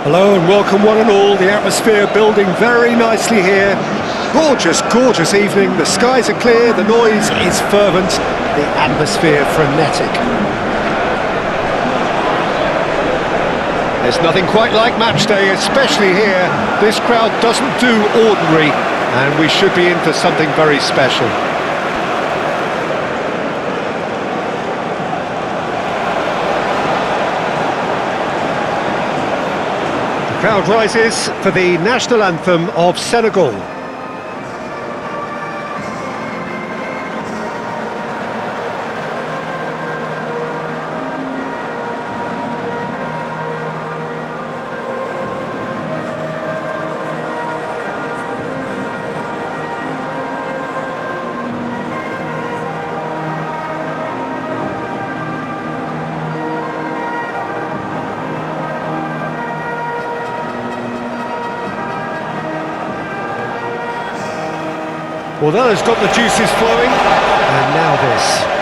Hello and welcome one and all. The atmosphere building very nicely here. Gorgeous, gorgeous evening. The skies are clear, the noise is fervent, the atmosphere frenetic. There's nothing quite like match day, especially here. This crowd doesn't do ordinary, and we should be in for something very special. The crowd rises for the national anthem of Senegal. Well, that has got the juices flowing, and now this.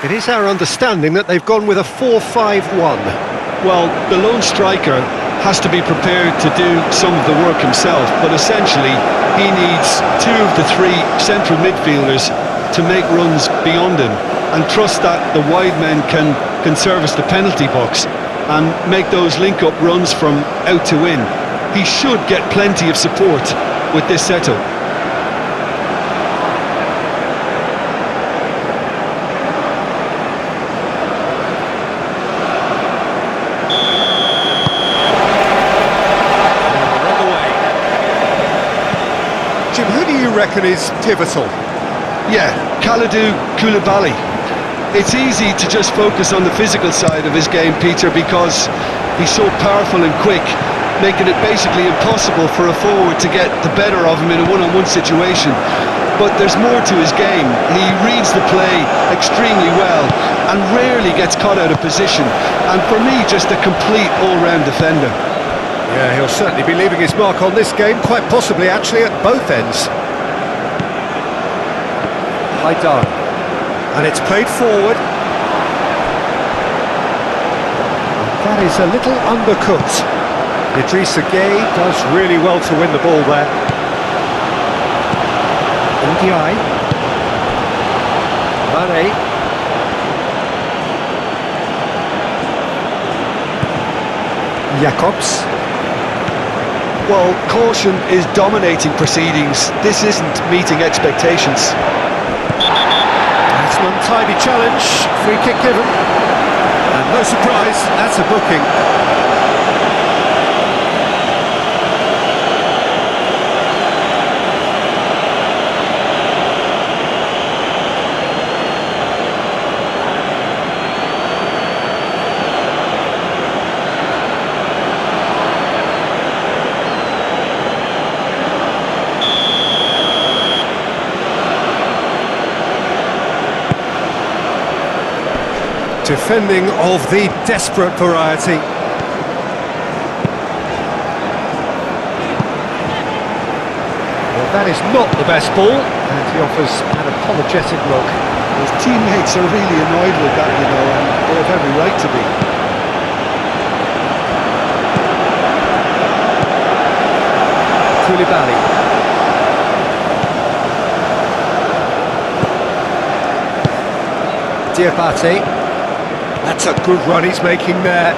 It is our understanding that they've gone with a 4-5-1. Well, the lone striker has to be prepared to do some of the work himself, but essentially he needs two of the three central midfielders to make runs beyond him and trust that the wide men can service the penalty box and make those link-up runs from out to in. He should get plenty of support with this setup. Who do you reckon is pivotal? Yeah, Kalidou Koulibaly. It's easy to just focus on the physical side of his game, Peter, because he's so powerful and quick, making it basically impossible for a forward to get the better of him in a one-on-one situation. But there's more to his game. He reads the play extremely well and rarely gets caught out of position. And for me, just a complete all-round defender. Yeah, he'll certainly be leaving his mark on this game, quite possibly actually at both ends. Haidar. And it's played forward. That is a little undercooked. Idrissa Gueye does really well to win the ball there. Ndiaye. Mane. Jacobs. Well, caution is dominating proceedings. This isn't meeting expectations. That's an untidy challenge, free kick given. And no surprise, that's a booking. Defending of the desperate variety. Well, that is not the best ball, and he offers an apologetic look. His teammates are really annoyed with that, you know, and they have every right to be. Koulibaly. Diabate. That's a good run he's making there.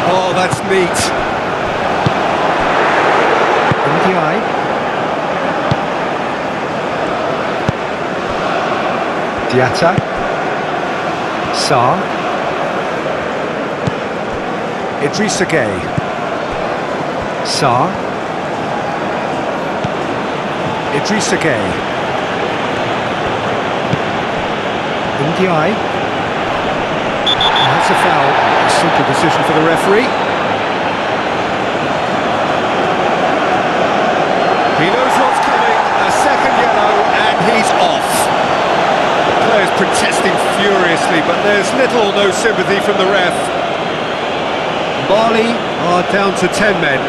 Oh, that's neat. Ndiaye. Diatta. Sarr. Idrissa Gueye. Sarr. Idrissa Gueye. Ndiaye. That's a foul. A simple decision for the referee. He knows what's coming. A second yellow, and he's off. The players protesting furiously, but there's little or no sympathy from the ref. Mali are down to 10 men.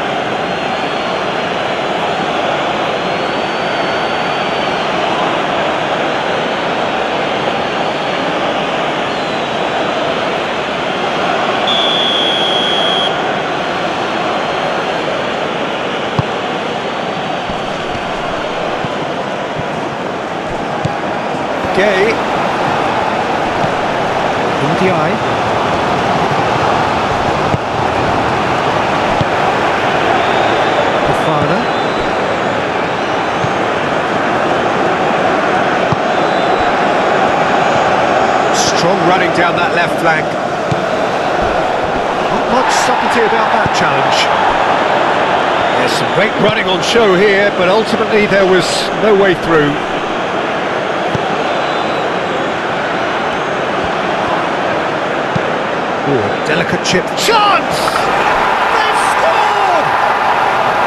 Gueye. Ndiaye. Fofana. Strong running down that left flank. Not much subtlety about that challenge. There's some great running on show here, but ultimately there was no way through. Ooh, a delicate chip. Chance! They've scored!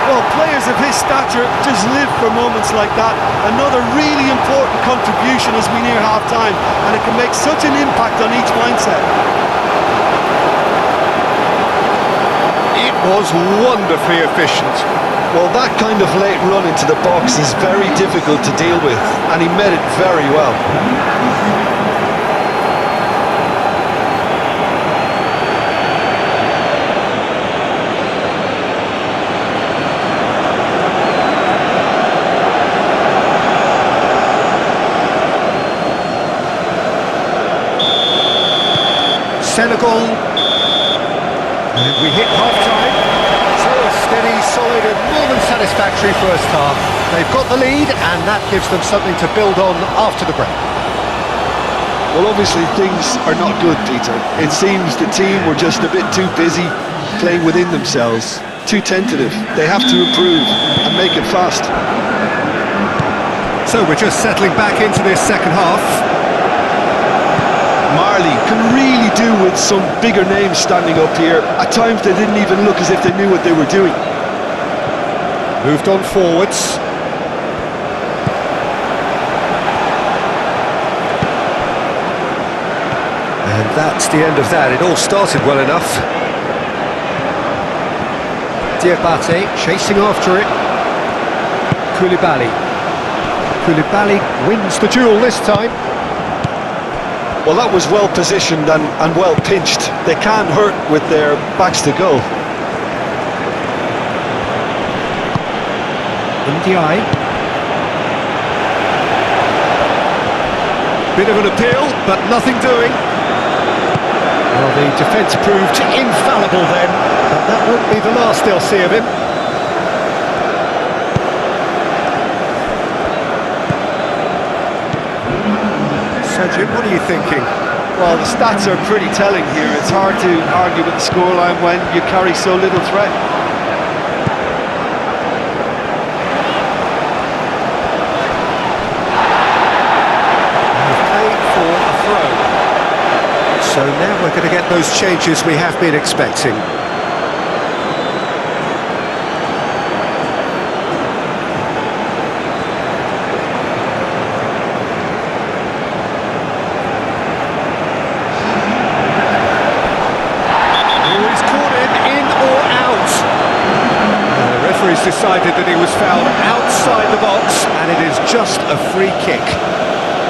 Well, players of his stature just live for moments like that. Another really important contribution as we near half-time, and it can make such an impact on each mindset. It was wonderfully efficient. Well, that kind of late run into the box is very difficult to deal with, and he met it very well. Senegal, and we hit half-time. So a steady, solid and more than satisfactory first half. They've got the lead and that gives them something to build on after the break. Well, obviously things are not good, Peter. It seems the team were just a bit too busy playing within themselves, too tentative. They have to improve and make it fast. So we're just settling back into this second half. Marley can really do with some bigger names standing up here. At times they didn't even look as if they knew what they were doing. Moved on forwards. And that's the end of that. It all started well enough. Diabate chasing after it. Koulibaly. Koulibaly wins the duel this time. Well, that was well positioned and well pinched. They can hurt with their backs to goal. Ndiaye. Bit of an appeal, but nothing doing. Well, the defence proved infallible then, but that won't be the last they'll see of him. So, Jim, what are you thinking? Well, the stats are pretty telling here. It's hard to argue with the scoreline when you carry so little threat. Paid for a throw. So now we're going to get those changes we have been expecting. Decided that he was fouled outside the box and it is just a free kick.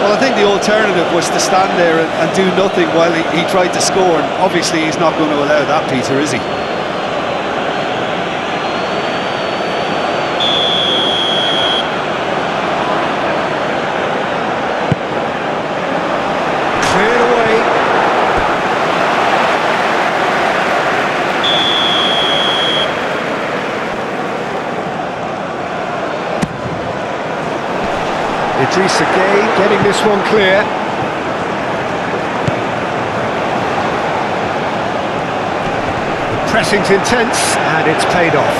Well, I think the alternative was to stand there and do nothing while he tried to score, and obviously he's not going to allow that, Peter, is he? Cleared away. Idrissa Gueye getting this one clear. The Pressing's intense, and it's paid off.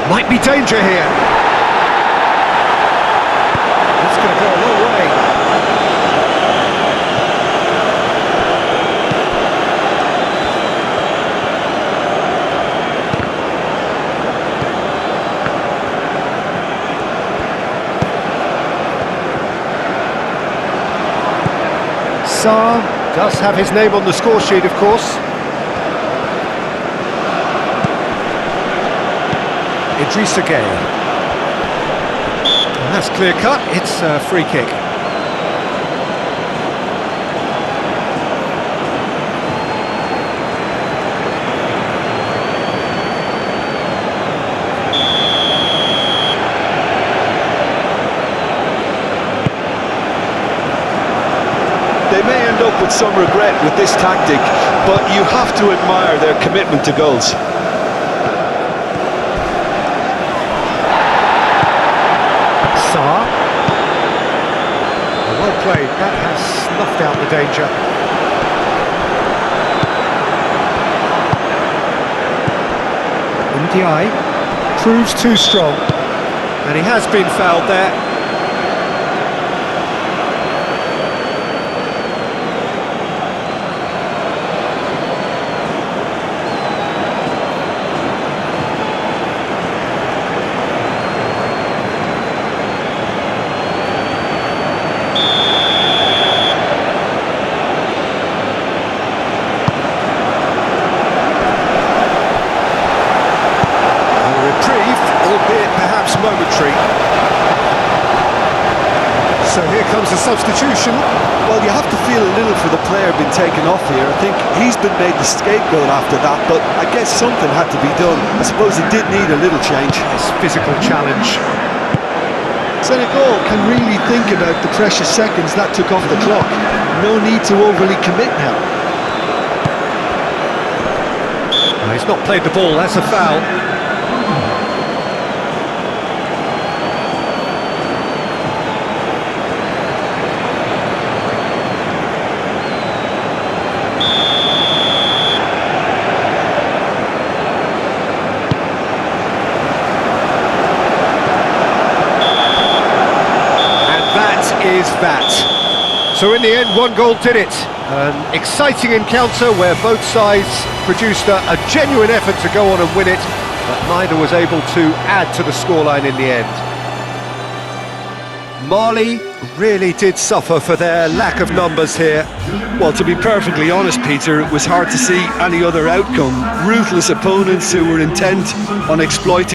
Might be danger here. That's going to go a long way. Sarr does have his name on the score sheet, of course. Idrissa Gueye. And that's clear cut, it's a free kick. They may end up with some regret with this tactic, but you have to admire their commitment to goals. Sarr. Well played, that has snuffed out the danger. Ndiaye proves too strong, and he has been fouled there. Albeit perhaps momentary. So here comes the substitution. Well, you have to feel a little for the player being taken off here. I think he's been made the scapegoat after that, but I guess something had to be done. I suppose he did need a little change. It's physical challenge. Senegal can really think about the precious seconds that took off the clock. No need to overly commit now. He's not played the ball, that's a foul. Is that. So in the end, one goal did it. An exciting encounter where both sides produced a genuine effort to go on and win it, but neither was able to add to the scoreline in the end. Mali really did suffer for their lack of numbers here. Well, to be perfectly honest, Peter, it was hard to see any other outcome. Ruthless opponents who were intent on exploiting